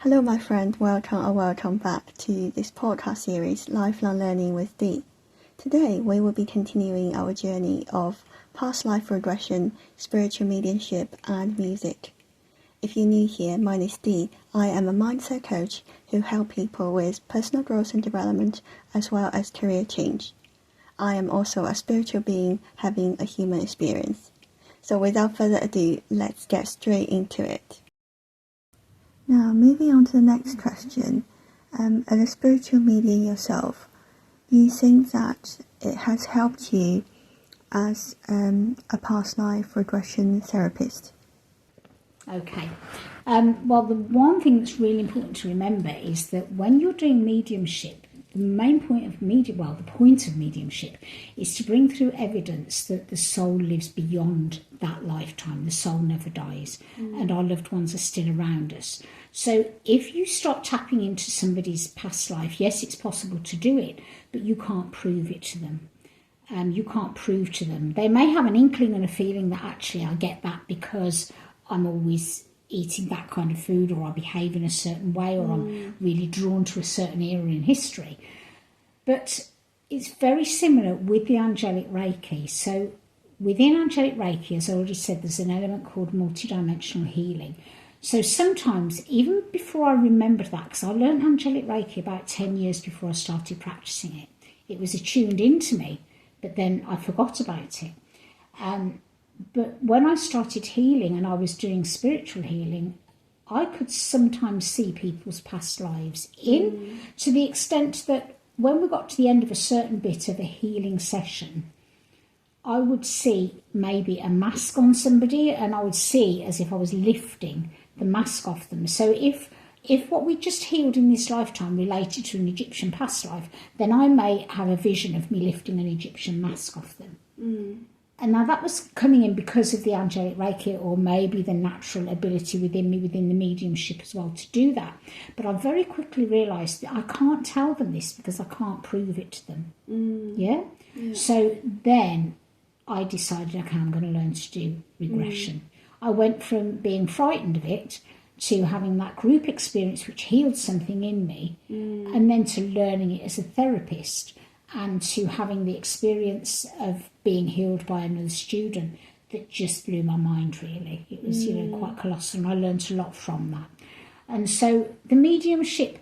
Hello my friend, welcome back to this podcast series, Lifelong Learning with Dee. Today we will be continuing our journey of past life regression, spiritual mediumship and music. If you're new here, my name is Dee. I am a mindset coach who helps people with personal growth and development as well as career change. I am also a spiritual being having a human experience. So without further ado, let's get straight into it. Now, moving on to the next question. As a spiritual medium yourself, do you think that it has helped you as a past life regression therapist? Okay. Well, the one thing that's really important to remember is that when you're doing mediumship, the point of mediumship is to bring through evidence that the soul lives beyond that lifetime. The soul never dies, and our loved ones are still around us. So if you start tapping into somebody's past life, yes, it's possible to do it, but you can't prove it to them. You can't prove to them. They may have an inkling and a feeling that actually I get that because I'm always eating that kind of food, or I behave in a certain way, or I'm really drawn to a certain era in history. But it's very similar with the Angelic Reiki. So within Angelic Reiki, as I already said, there's an element called multidimensional healing. So sometimes, even before I remembered that, because I learned Angelic Reiki about 10 years before I started practicing it, it was attuned into me, but then I forgot about it. But when I started healing and I was doing spiritual healing, I could sometimes see people's past lives to the extent that when we got to the end of a certain bit of a healing session, I would see maybe a mask on somebody, and I would see as if I was lifting the mask off them. So if what we just healed in this lifetime related to an Egyptian past life, then I may have a vision of me lifting an Egyptian mask off them. And now that was coming in because of the Angelic Reiki, or maybe the natural ability within me, within the mediumship as well, to do that. But I very quickly realised that I can't tell them this because I can't prove it to them. Yeah? So then I decided, okay, I'm going to learn to do regression. I went from being frightened of it to having that group experience which healed something in me, and then to learning it as a therapist, and to having the experience of being healed by another student that just blew my mind, really. It was, quite colossal, and I learned a lot from that. And so the mediumship,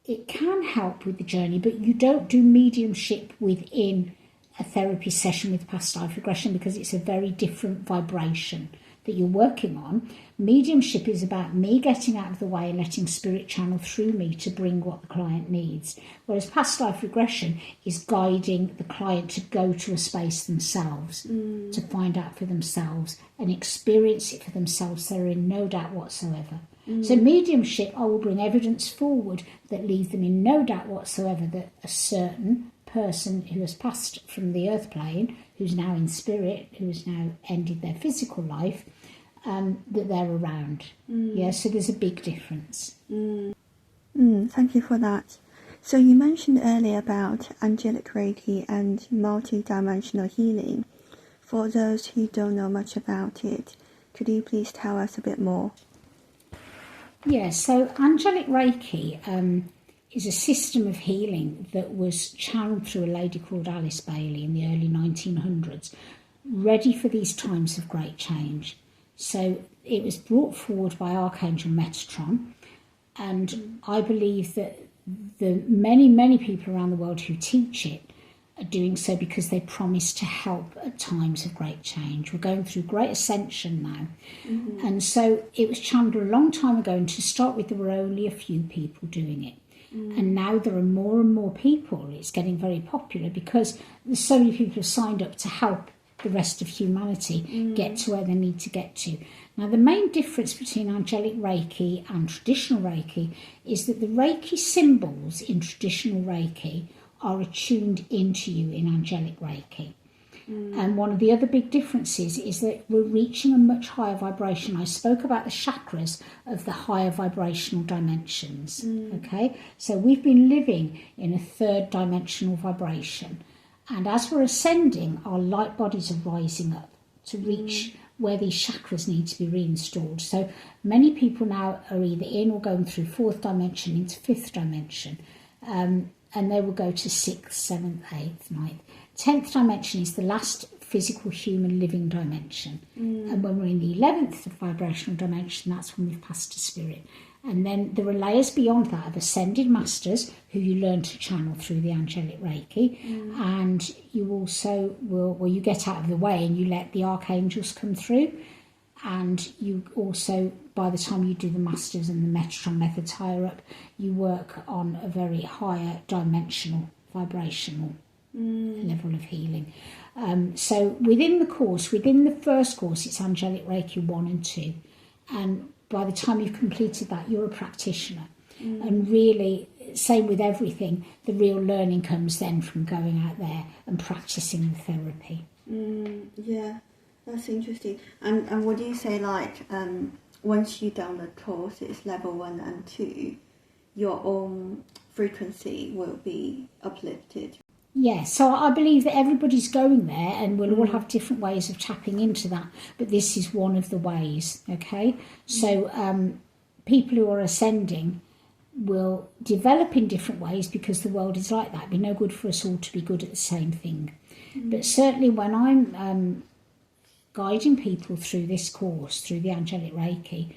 it can help with the journey, but you don't do mediumship within a therapy session with past life regression because it's a very different vibration that you're working on. Mediumship is about me getting out of the way and letting spirit channel through me to bring what the client needs. Whereas past life regression is guiding the client to go to a space themselves, to find out for themselves and experience it for themselves. They're in no doubt whatsoever. So mediumship, I will bring evidence forward that leaves them in no doubt whatsoever that a certain person who has passed from the earth plane, who's now in spirit, who has now ended their physical life, that they're around. Yeah, so there's a big difference. Thank you for that. So you mentioned earlier about Angelic Reiki and multidimensional healing. For those who don't know much about it, could you please tell us a bit more? Yeah, so Angelic Reiki is a system of healing that was channeled through a lady called Alice Bailey in the early 1900s, ready for these times of great change. So it was brought forward by Archangel Metatron, and I believe that the many people around the world who teach it are doing so because they promise to help at times of great change. We're going through great ascension now. And so it was channeled a long time ago, and to start with there were only a few people doing it. And now there are more and more people. It's getting very popular because there's so many people who have signed up to help the rest of humanity get to where they need to get to. Now, the main difference between Angelic Reiki and traditional Reiki is that the Reiki symbols in traditional Reiki are attuned into you in Angelic Reiki. And one of the other big differences is that we're reaching a much higher vibration. I spoke about the chakras of the higher vibrational dimensions. Okay, so we've been living in a third dimensional vibration, and as we're ascending, our light bodies are rising up to reach where these chakras need to be reinstalled. So many people now are either in or going through fourth dimension into fifth dimension, and they will go to sixth, seventh, eighth, ninth. 10th dimension is the last physical human living dimension. And when we're in the 11th vibrational dimension, that's when we've passed to spirit. And then there are layers beyond that of ascended masters who you learn to channel through the Angelic Reiki. And you also will, well, you get out of the way and you let the archangels come through. And you also, by the time you do the masters and the Metatron methods higher up, you work on a very higher dimensional, vibrational level of healing. So within the course, within the first course, it's Angelic Reiki 1 and 2. And by the time you've completed that, you're a practitioner. And really, same with everything, the real learning comes then from going out there and practicing the therapy. Yeah, that's interesting. And would you say, like, once you've done the course, it's level 1 and 2, your own frequency will be uplifted? Yeah, so I believe that everybody's going there and we'll all have different ways of tapping into that, but this is one of the ways, okay? So people who are ascending will develop in different ways because the world is like that. It'd be no good for us all to be good at the same thing. But certainly when I'm guiding people through this course, through the Angelic Reiki,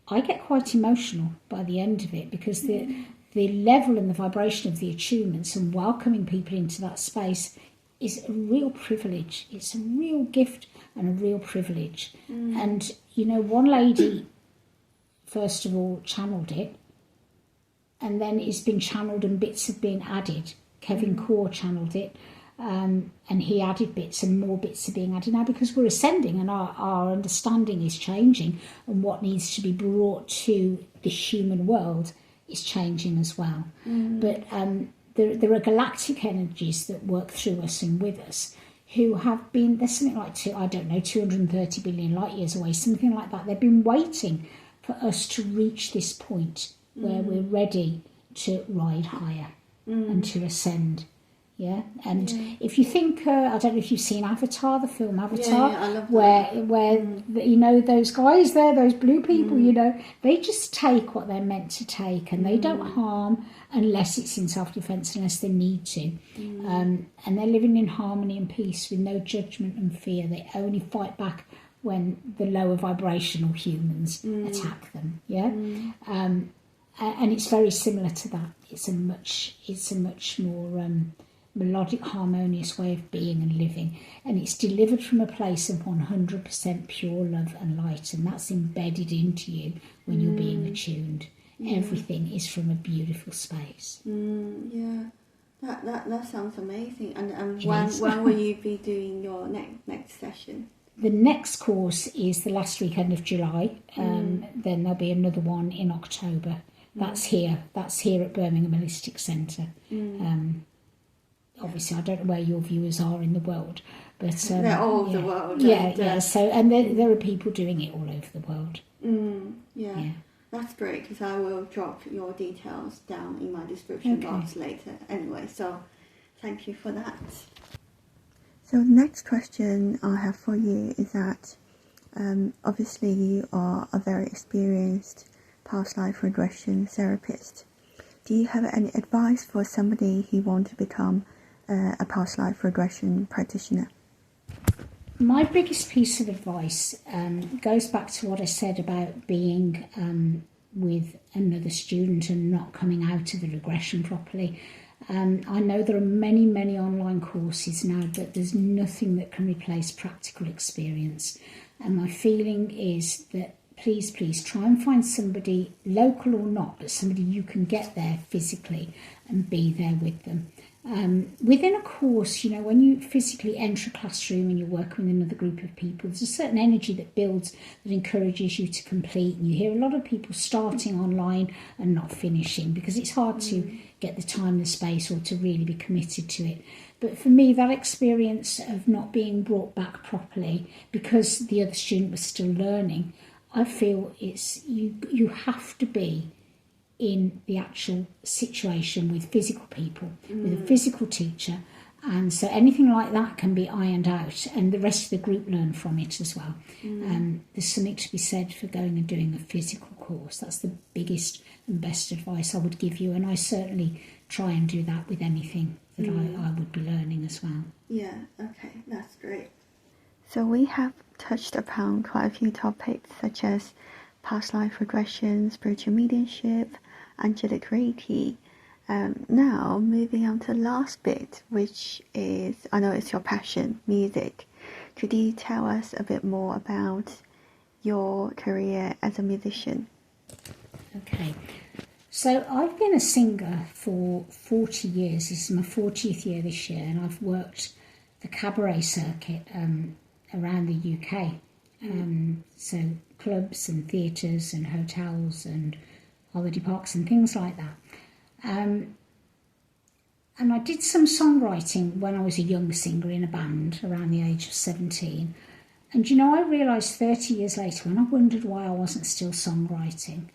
I get quite emotional by the end of it because the level and the vibration of the attunements and welcoming people into that space is a real privilege. It's a real gift and a real privilege. And, you know, one lady, first of all, channeled it, and then it's been channeled and bits have been added. Kevin Core channeled it, and he added bits and more bits are being added now because we're ascending and our understanding is changing, and what needs to be brought to the human world is changing as well. But there are galactic energies that work through us and with us who have been, there's something like 230 billion light years away, something like that. They've been waiting for us to reach this point where we're ready to ride higher and to ascend. Yeah, and if you think, I don't know if you've seen Avatar, the film Avatar, I love where you know, those guys there, those blue people, you know, they just take what they're meant to take and they don't harm unless it's in self-defense, unless they need to. And they're living in harmony and peace with no judgment and fear. They only fight back when the lower vibrational humans attack them. Yeah, and it's very similar to that. It's a much more melodic, harmonious way of being and living, and it's delivered from a place of 100% pure love and light, and that's embedded into you when you're being attuned. Everything is from a beautiful space. That sounds amazing. And when will you be doing your next session? The next course is the last weekend of July. Then there'll be another one in October. That's here at Birmingham Holistic Centre. Obviously, I don't know where your viewers are in the world, but they're all over the world. So, and there are people doing it all over the world. That's great, because I will drop your details down in my description box later. Anyway, so thank you for that. So the next question I have for you is that obviously you are a very experienced past life regression therapist. Do you have any advice for somebody who wants to become a past life regression practitioner? My biggest piece of advice goes back to what I said about being with another student and not coming out of the regression properly. I know there are many online courses now, but there's nothing that can replace practical experience. And my feeling is that please try and find somebody, local or not, but somebody you can get there physically and be there with them. Within a course, you know, when you physically enter a classroom and you're working with another group of people, there's a certain energy that builds, that encourages you to complete. And you hear a lot of people starting online and not finishing because it's hard to get the time, the space, or to really be committed to it. But for me, that experience of not being brought back properly because the other student was still learning, I feel it's you have to be in the actual situation with physical people, with a physical teacher, And so anything like that can be ironed out, and the rest of the group learn from it as well. There's something to be said for going and doing a physical course. That's the biggest and best advice I would give you, and I certainly try and do that with anything that I would be learning as well. Yeah, okay, that's great. So we have touched upon quite a few topics such as past life regression, spiritual mediumship, angelic Reiki. Now, moving on to the last bit, which is, I know it's your passion, music. Could you tell us a bit more about your career as a musician? Okay, so I've been a singer for 40 years. This is my 40th year this year, and I've worked the cabaret circuit around the UK. So clubs and theatres and hotels and holiday parks and things like that. And I did some songwriting when I was a young singer in a band around the age of 17. And I realised 30 years later, when I wondered why I wasn't still songwriting,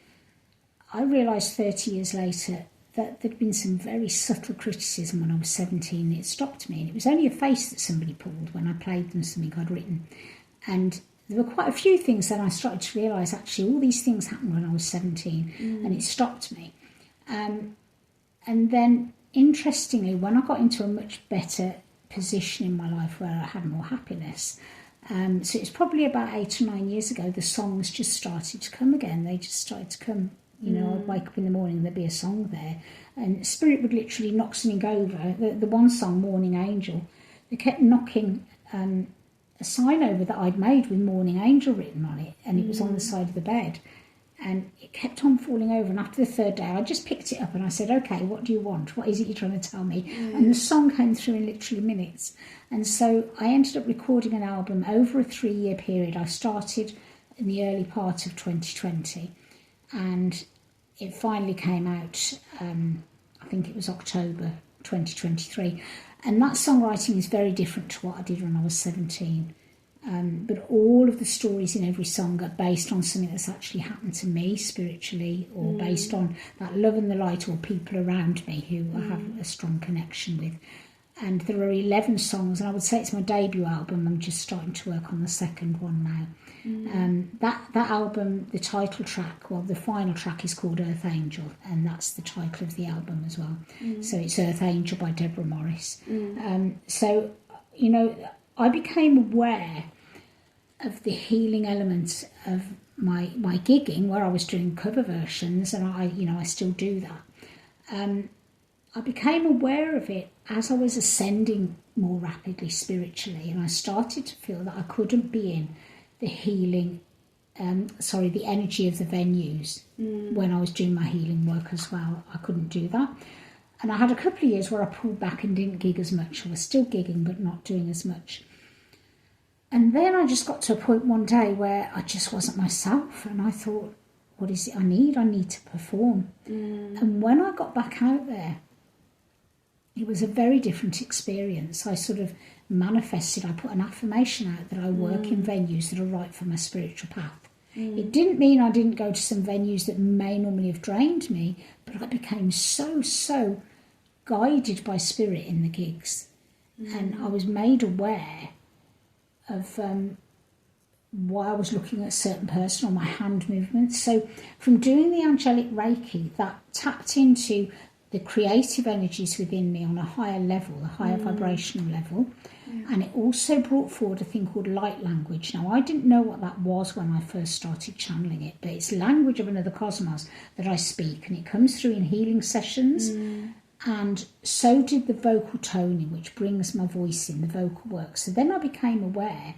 I realised 30 years later that there'd been some very subtle criticism when I was 17. It stopped me, and it was only a face that somebody pulled when I played them something I'd written. And there were quite a few things that I started to realise, actually, all these things happened when I was 17, and it stopped me. And then, interestingly, when I got into a much better position in my life where I had more happiness, so it's probably about 8 or 9 years ago, the songs just started to come again. They just started to come. I'd wake up in the morning and there'd be a song there, and Spirit would literally knock something over. The one song, Morning Angel, they kept knocking a sign over that I'd made with Morning Angel written on it, and it was on the side of the bed. And it kept on falling over, and after the third day I just picked it up and I said, okay, what do you want? What is it you're trying to tell me? And the song came through in literally minutes. And so I ended up recording an album over a 3-year period. I started in the early part of 2020, and it finally came out, I think it was October 2023. And that songwriting is very different to what I did when I was 17. But all of the stories in every song are based on something that's actually happened to me spiritually, or based on that love and the light, or people around me who I have a strong connection with. And there are 11 songs, and I would say it's my debut album. I'm just starting to work on the second one now. That album, the title track, the final track is called Earth Angel, and that's the title of the album as well. So it's Earth Angel by Deborah Morris. So, I became aware of the healing elements of my gigging, where I was doing cover versions, and I still do that. I became aware of it as I was ascending more rapidly spiritually, and I started to feel that I couldn't be in the healing, the energy of the venues when I was doing my healing work as well. I couldn't do that. And I had a couple of years where I pulled back and didn't gig as much. I was still gigging, but not doing as much. And then I just got to a point one day where I just wasn't myself, and I thought, what is it I need? I need to perform. And when I got back out there, it was a very different experience. I sort of manifested, I put an affirmation out that I work in venues that are right for my spiritual path. It didn't mean I didn't go to some venues that may normally have drained me, but I became so guided by spirit in the gigs. And I was made aware of why I was looking at a certain person, or my hand movements. So from doing the Angelic Reiki, that tapped into the creative energies within me on a higher level, a higher vibrational level. And it also brought forward a thing called light language. Now, I didn't know what that was when I first started channeling it, but it's language of another cosmos that I speak, and it comes through in healing sessions. And so did the vocal toning, which brings my voice in, the vocal work. So then I became aware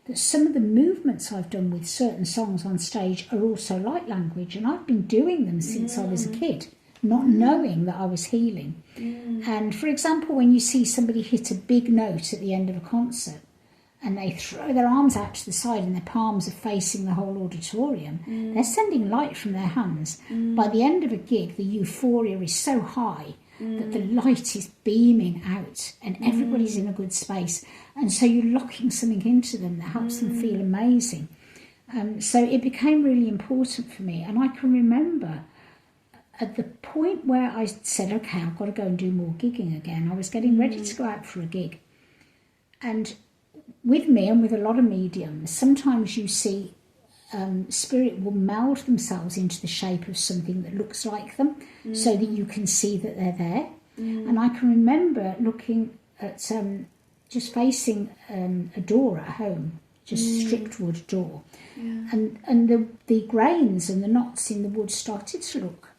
that some of the movements I've done with certain songs on stage are also light language, and I've been doing them since I was a kid, not knowing that I was healing. And for example, when you see somebody hit a big note at the end of a concert, and they throw their arms out to the side and their palms are facing the whole auditorium, they're sending light from their hands. By the end of a gig, the euphoria is so high that the light is beaming out and everybody's in a good space. And so you're locking something into them that helps them feel amazing. So it became really important for me. And I can remember at the point where I said, okay, I've got to go and do more gigging again, I was getting ready to go out for a gig. And with me and with a lot of mediums, sometimes you see spirit will meld themselves into the shape of something that looks like them so that you can see that they're there. And I can remember looking at just facing a door at home, just stripped wood door. And the grains and the knots in the wood started to look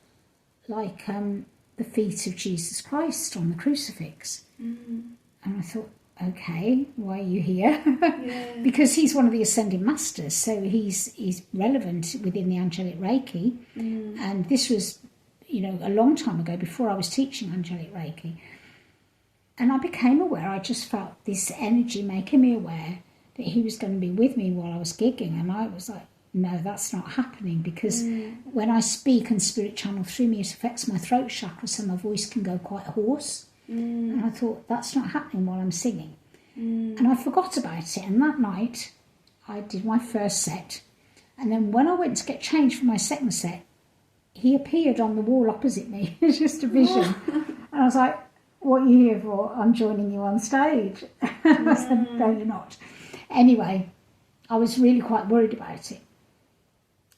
like the feet of Jesus Christ on the crucifix. And I thought, okay, why are you here? Because he's one of the ascending masters, so he's relevant within the Angelic Reiki. And this was, a long time ago, before I was teaching Angelic Reiki. And I became aware, I just felt this energy making me aware that he was going to be with me while I was gigging. And I was like, no, that's not happening, because when I speak and spirit channel through me, it affects my throat chakra, so my voice can go quite hoarse. And I thought, that's not happening while I'm singing. And I forgot about it. And that night, I did my first set. And then when I went to get changed for my second set, he appeared on the wall opposite me. It's just a vision. And I was like, what are you here for? I'm joining you on stage. I said, no, you're not. Anyway, I was really quite worried about it.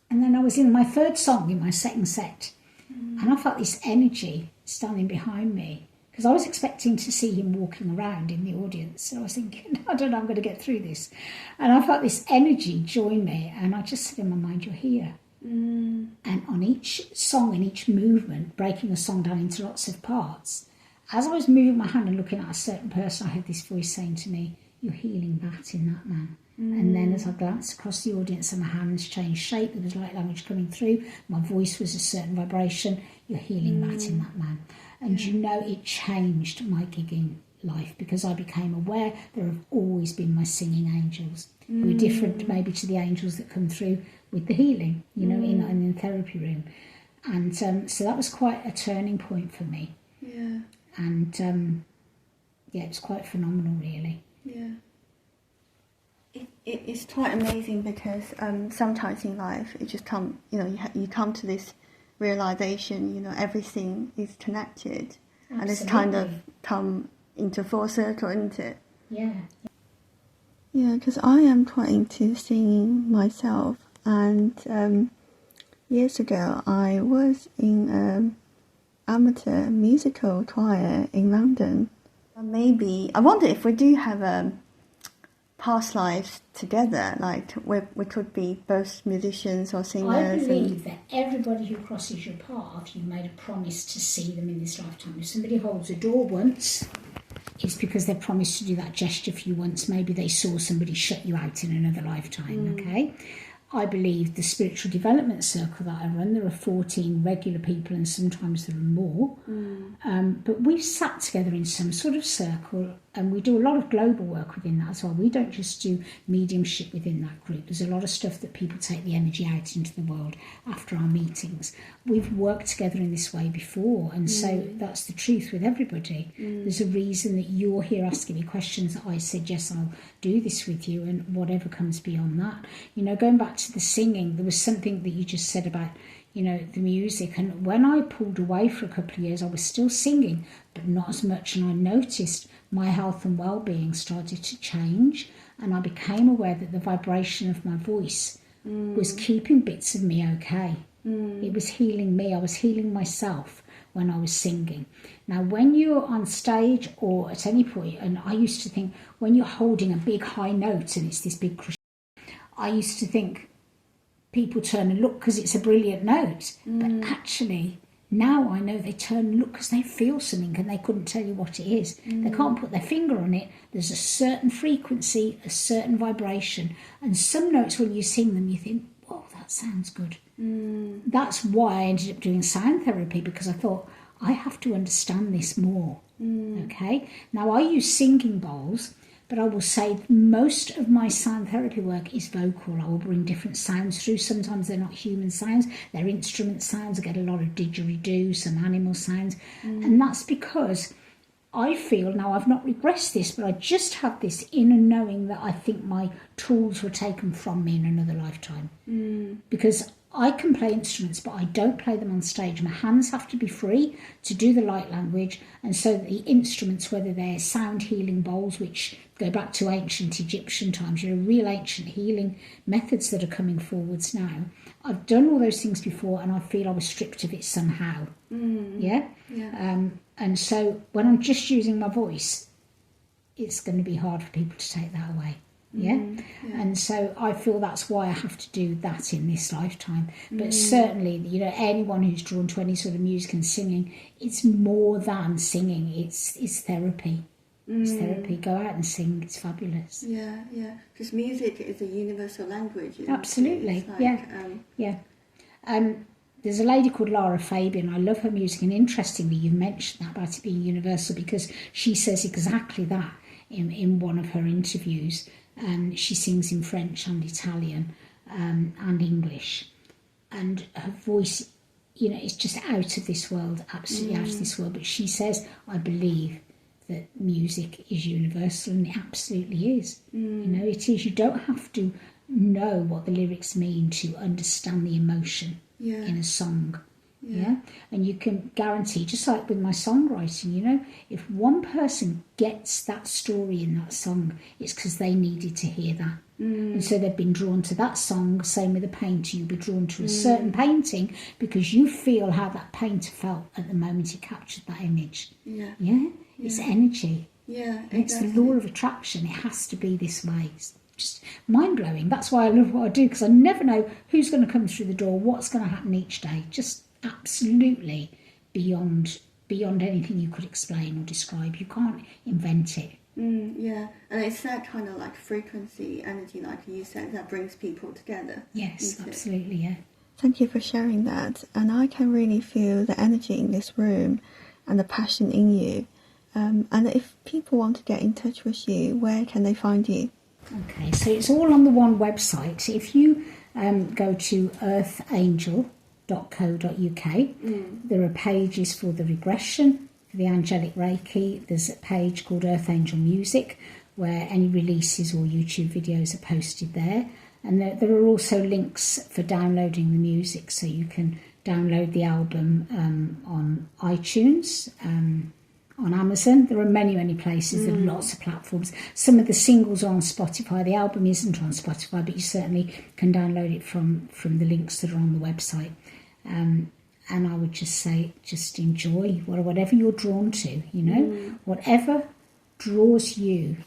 And then I was in my third song in my second set. And I felt this energy standing behind me, because I was expecting to see him walking around in the audience. So I was thinking, I don't know, I'm going to get through this. And I felt this energy join me. And I just said in my mind, you're here. And on each song and each movement, breaking a song down into lots of parts, as I was moving my hand and looking at a certain person, I heard this voice saying to me, you're healing that in that man. And then as I glanced across the audience and my hands changed shape, there was light language coming through, my voice was a certain vibration, you're healing that in that man. And it changed my gigging life, because I became aware there have always been my singing angels who are different maybe to the angels that come through with the healing, in the therapy room. And so that was quite a turning point for me. And it was quite phenomenal, really. It's quite amazing, because sometimes in life it just come, you come to this realization, everything is connected. Absolutely. And it's kind of come into full circle, isn't it? Yeah, because I am quite into singing myself, and years ago I was in an amateur musical choir in London. Maybe I wonder if we do have a past lives together, like we could be both musicians or singers. I believe that everybody who crosses your path, you've made a promise to see them in this lifetime. If somebody holds a door once, it's because they've promised to do that gesture for you once. Maybe they saw somebody shut you out in another lifetime, okay? I believe the spiritual development circle that I run, there are 14 regular people, and sometimes there are more. But we've sat together in some sort of circle, and we do a lot of global work within that as well. We don't just do mediumship within that group. There's a lot of stuff that people take the energy out into the world after our meetings. We've worked together in this way before, and so that's the truth with everybody. There's a reason that you're here asking me questions that I said, yes, I'll do this with you, and whatever comes beyond that. Going back to the singing, there was something that you just said about the music, and when I pulled away for a couple of years I was still singing, but not as much, and I noticed my health and well-being started to change, and I became aware that the vibration of my voice was keeping bits of me okay. It was healing me. I was healing myself when I was singing. Now when you're on stage or at any point, and I used to think when you're holding a big high note and it's this big crescendo, I used to think people turn and look because it's a brilliant note. But actually, now I know they turn and look because they feel something and they couldn't tell you what it is. They can't put their finger on it. There's a certain frequency, a certain vibration. And some notes, when you sing them, you think, whoa, that sounds good. That's why I ended up doing sound therapy, because I thought, I have to understand this more. Okay? Now, I use singing bowls, but I will say most of my sound therapy work is vocal. I will bring different sounds through. Sometimes they're not human sounds, they're instrument sounds. I get a lot of didgeridoo, some animal sounds. And that's because I feel, now I've not regressed this, but I just have this inner knowing that I think my tools were taken from me in another lifetime. Because I can play instruments, but I don't play them on stage. My hands have to be free to do the light language, and so the instruments, whether they're sound healing bowls, which go back to ancient Egyptian times, real ancient healing methods that are coming forwards now. I've done all those things before, and I feel I was stripped of it somehow. Yeah. And so when I'm just using my voice, it's going to be hard for people to take that away. And so I feel that's why I have to do that in this lifetime. But certainly, anyone who's drawn to any sort of music and singing, it's more than singing. It's therapy. It's therapy. Go out and sing. It's fabulous. Because music is a universal language. Absolutely. There's a lady called Lara Fabian. I love her music, and interestingly, you've mentioned that about it being universal, because she says exactly that in one of her interviews. She sings in French and Italian and English, and her voice, is just out of this world, absolutely out of this world. But she says, I believe that music is universal, and it absolutely is. It is. You don't have to know what the lyrics mean to understand the emotion in a song. And you can guarantee, just like with my songwriting, if one person gets that story in that song, it's because they needed to hear that. And so they've been drawn to that song. Same with a painter, you'll be drawn to a certain painting because you feel how that painter felt at the moment he captured that image. It's energy. Exactly. It's the law of attraction. It has to be this way. It's just mind-blowing. That's why I love what I do, because I never know who's going to come through the door, what's going to happen each day. Just absolutely beyond anything you could explain or describe. You can't invent it. And it's that kind of like frequency, energy, like you said, that brings people together. Yes, absolutely. Thank you for sharing that. And I can really feel the energy in this room and the passion in you. And if people want to get in touch with you, where can they find you? Okay, so it's all on the one website. If you go to earthangel.co.uk, there are pages for the regression, for the Angelic Reiki. There's a page called Earth Angel Music, where any releases or YouTube videos are posted there. And there are also links for downloading the music, so you can download the album on iTunes, on Amazon. There are many places. There are lots of platforms. Some of the singles are on Spotify. The album isn't on Spotify, but you certainly can download it from the links that are on the website. And I would just say, just enjoy whatever you're drawn to, whatever draws you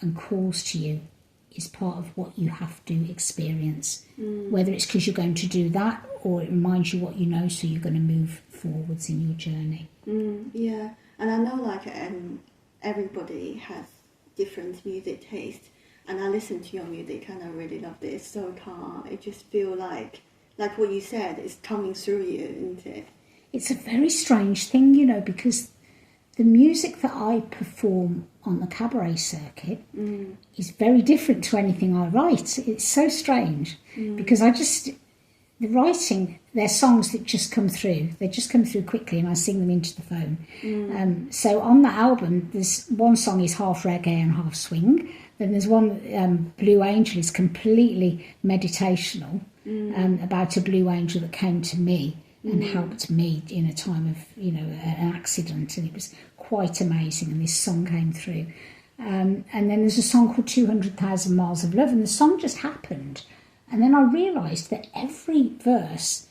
and calls to you is part of what you have to experience, whether it's because you're going to do that or it reminds you what you know, so you're going to move forwards in your journey. And I know everybody has different music taste, and I listen to your music and I really love it. It's so calm. It just feels like what you said is coming through you, isn't it? It's a very strange thing, because the music that I perform on the cabaret circuit is very different to anything I write. It's so strange because the writing, they're songs that just come through. They just come through quickly, and I sing them into the phone. So on that album, there's one song is half reggae and half swing. Then there's one, Blue Angel, is completely meditational, about a blue angel that came to me and helped me in a time of, an accident, and it was quite amazing, and this song came through. And then there's a song called 200,000 Miles of Love, and the song just happened. And then I realised that every verse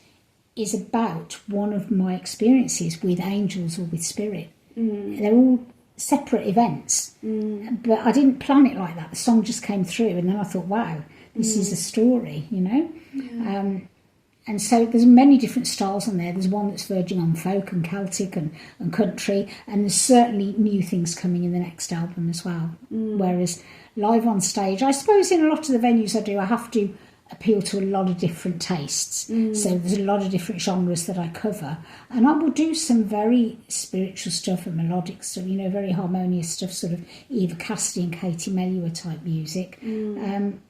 is about one of my experiences with angels or with spirit. They're all separate events, but I didn't plan it like that. The song just came through, and then I thought, wow, this is a story, And so there's many different styles on there. There's one that's verging on folk and Celtic and country, and there's certainly new things coming in the next album as well. Whereas live on stage, I suppose in a lot of the venues I do, I have to appeal to a lot of different tastes. So there's a lot of different genres that I cover, and I will do some very spiritual stuff and melodic stuff, very harmonious stuff, sort of Eva Cassidy and Katie Melua type music.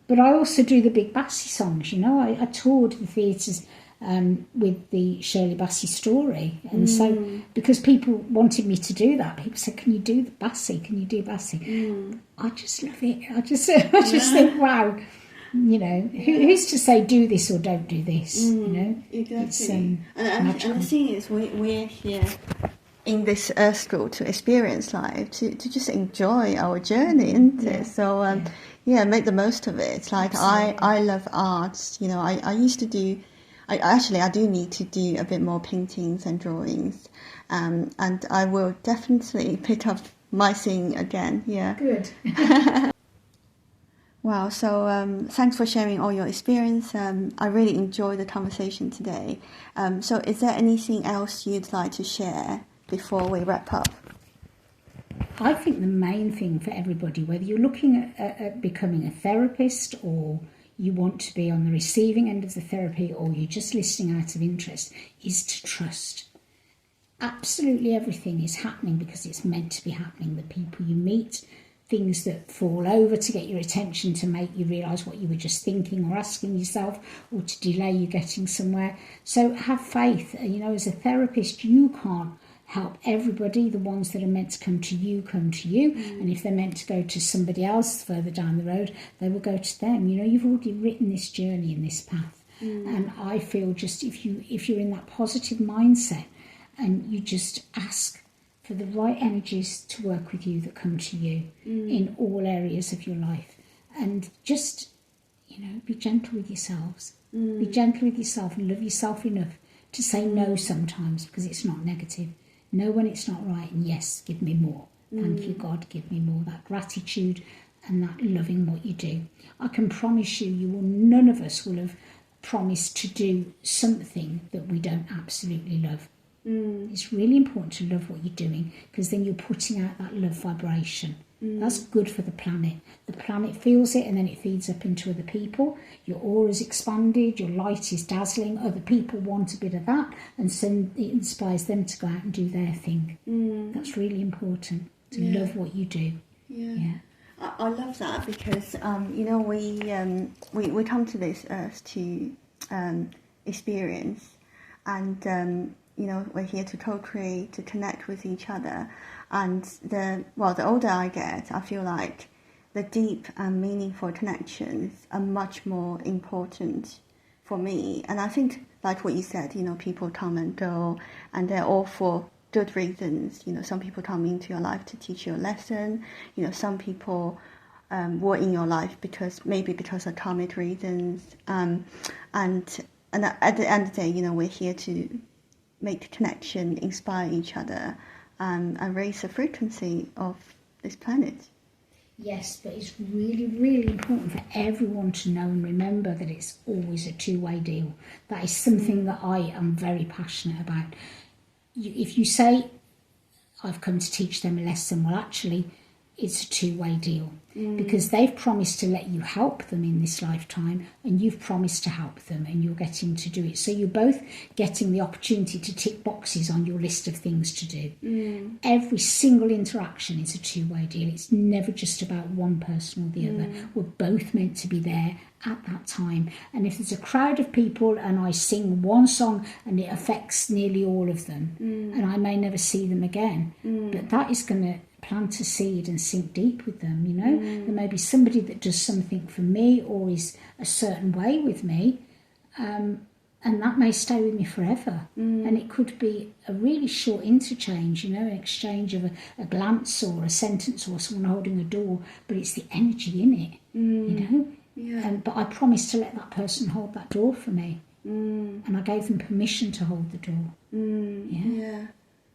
But I also do the big bassy songs. I toured the theatres with the Shirley Bassey story, and so because people wanted me to do that, people said, "Can you do the bassy? Can you do bassy?" I just love it. I just think, wow. who's to say do this or don't do this? Exactly. And the thing is, we're here in this earth school to experience life, to just enjoy our journey, isn't it? So make the most of it. It's like I love arts. I used to do. I do need to do a bit more paintings and drawings, and I will definitely pick up my thing again. Yeah. Good. Wow. So thanks for sharing all your experience. I really enjoyed the conversation today. So is there anything else you'd like to share before we wrap up? I think the main thing for everybody, whether you're looking at becoming a therapist, or you want to be on the receiving end of the therapy, or you're just listening out of interest, is to trust. Absolutely everything is happening because it's meant to be happening. The people you meet, things that fall over to get your attention, to make you realise what you were just thinking or asking yourself, or to delay you getting somewhere. So have faith. As a therapist, you can't help everybody. The ones that are meant to come to you, and if they're meant to go to somebody else further down the road, they will go to them. You've already written this journey and this path, and I feel just if you're in that positive mindset and you just ask for the right energies to work with you that come to you in all areas of your life, and just be gentle with yourselves. Be gentle with yourself and love yourself enough to say no sometimes, because it's not negative. No, when it's not right, and yes, give me more. Thank you, God, give me more. That gratitude and that loving what you do. I can promise you, none of us will have promised to do something that we don't absolutely love. It's really important to love what you're doing, because then you're putting out that love vibration. That's good for the planet. The planet feels it, and then it feeds up into other people. Your aura's expanded, your light is dazzling, other people want a bit of that, and so it inspires them to go out and do their thing. That's really important, to love what you do. I love that, because we come to this earth to experience, and we're here to co-create, to connect with each other. And the older I get, I feel like the deep and meaningful connections are much more important for me. And I think, like what you said, people come and go, and they're all for good reasons. Some people come into your life to teach you a lesson. Some people were in your life because of karmic reasons. And at the end of the day, we're here to make the connection, inspire each other, and raise the frequency of this planet. Yes, but it's really, really important for everyone to know and remember that it's always a two-way deal. That is something that I am very passionate about. If you say, I've come to teach them a lesson, well, actually, it's a two-way deal, because they've promised to let you help them in this lifetime, and you've promised to help them, and you're getting to do it. So you're both getting the opportunity to tick boxes on your list of things to do. Every single interaction is a two-way deal. It's never just about one person or the other. We're both meant to be there at that time. And if there's a crowd of people and I sing one song and it affects nearly all of them, and I may never see them again, but that is going to plant a seed and sink deep with them. There may be somebody that does something for me or is a certain way with me, and that may stay with me forever. And it could be a really short interchange, an exchange of a glance or a sentence or someone holding a door, but it's the energy in it. But I promised to let that person hold that door for me, and I gave them permission to hold the door.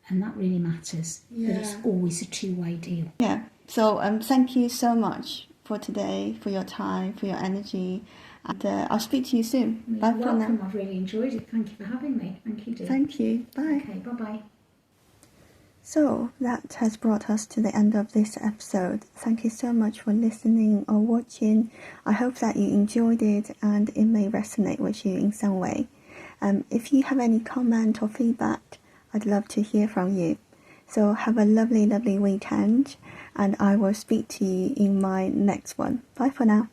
And that really matters. That it's always a two-way deal. So thank you so much for today, for your time, for your energy, and I'll speak to you soon. Bye for now. I've really enjoyed it. Thank you for having me. Thank you, dear. Thank you. Bye. Okay, bye-bye. So that has brought us to the end of this episode. Thank you so much for listening or watching. I hope that you enjoyed it and it may resonate with you in some way. If you have any comment or feedback, I'd love to hear from you. So have a lovely, lovely weekend, and I will speak to you in my next one. Bye for now.